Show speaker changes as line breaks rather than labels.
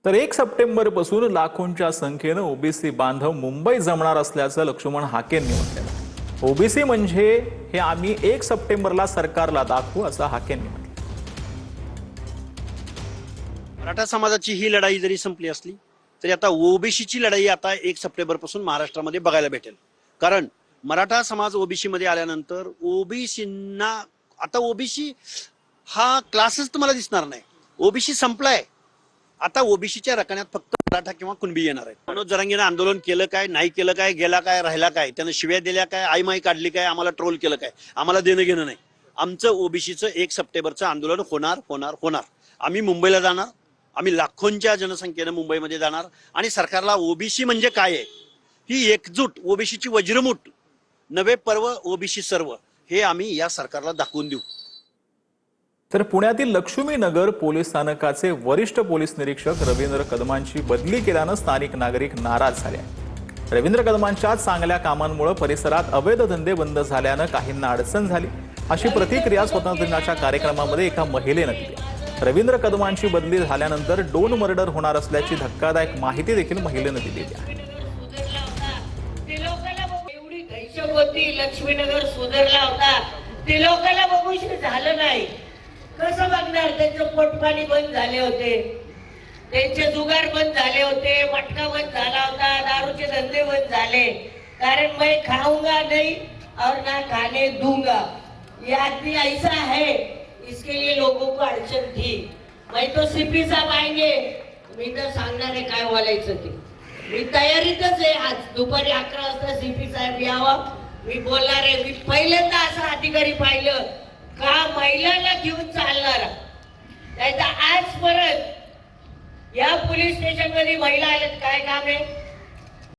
तर 1 सप्टेंबर पासून लाखोंच्या संख्येनं ओबीसी बांधव मुंबई जमणार असल्याचं लक्ष्मण हाकेंनी म्हटलं। ओबीसी म्हणजे हे आम्ही 1 सप्टेंबरला सरकारला दाखवू असं हाकेंनी म्हटलं।
मराठा समाजाची ही लढाई जरी संपली असली तरी आता ओबीसीची लढाई आता 1 सप्टेंबर पासून महाराष्ट्रामध्ये बघायला भेटेल। कारण मराठा समाज ओबीसी मध्ये आल्यानंतर ओबीसींना आता ओबीसी हा क्लासच तुम्हाला दिसणार नाही। ओबीसी संपलाय। आता ओबीसीच्या रकान्यात फक्त मराठा किंवा कुणबी येणार आहे। मनोज जरांगेनं आंदोलन केलं काय, नाही केलं काय, गेला काय, राहिला काय, त्यानं शिव्या दिल्या काय, आईमाई काढली काय, आम्हाला ट्रोल केलं काय, आम्हाला देणं घेणं नाही। आमचं ओबीसीचं 1 सप्टेंबरचं आंदोलन होणार होणार होणार। आम्ही मुंबईला जाणार, आम्ही लाखोंच्या जनसंख्येनं मुंबईमध्ये जाणार आणि सरकारला ओबीसी म्हणजे काय आहे ही एकजूट, ओबीसीची वज्रमूठ, नवे पर्व ओबीसी सर्व, हे आम्ही या सरकारला दाखवून देऊ।
तर पुण्यातील लक्ष्मीनगर पोलीस स्थानकाचे वरिष्ठ पोलीस निरीक्षक रवींद्र कदमांची बदली केल्यानं स्थानिक नागरिक नाराज झाले आहेत। रवींद्र कदमांच्या चांगल्या कामांमुळे परिसरात अवैध धंदे बंद झाल्यानं काहींना अडचण झाली, अशी प्रतिक्रिया स्वातंत्र्य दिनाच्या कार्यक्रमामध्ये एका महिलेनं दिली। रवींद्र कदमांची बदली झाल्यानंतर डोन मर्डर होणार असल्याची धक्कादायक माहिती देखील महिलेनं दिलेली आहे।
लक्ष्मीनगर सुधारला होता, ते लोकांना बघूशी झालं नाही। कसं बघणार? त्यांचं पोटपाणी बंद झाले होते, त्यांचे जुगार बंद झाले होते, मटका बंद झाला होता, दारूचे धंदे बंद झाले। कारण मैं खाऊंगा नहीं और ना खाने दूंगा, ये आदमी ऐसा है, इसके लिए लोगों को अड़चन थी। मैं तो सीपी साहब आएंगे, मी तर सांगणार आहे काय बोलायचं ते। मी तयारीतच आहे। आज दुपारी 11 वाजता सीपी साहेब यावं, मी बोलणार आहे। मी पहिल्यांदा असा अधिकारी पाहिलं का महिलांना घेऊन चालणारा। आज परत या पोलीस स्टेशन मध्ये महिला आल्यात, काय काम आहे?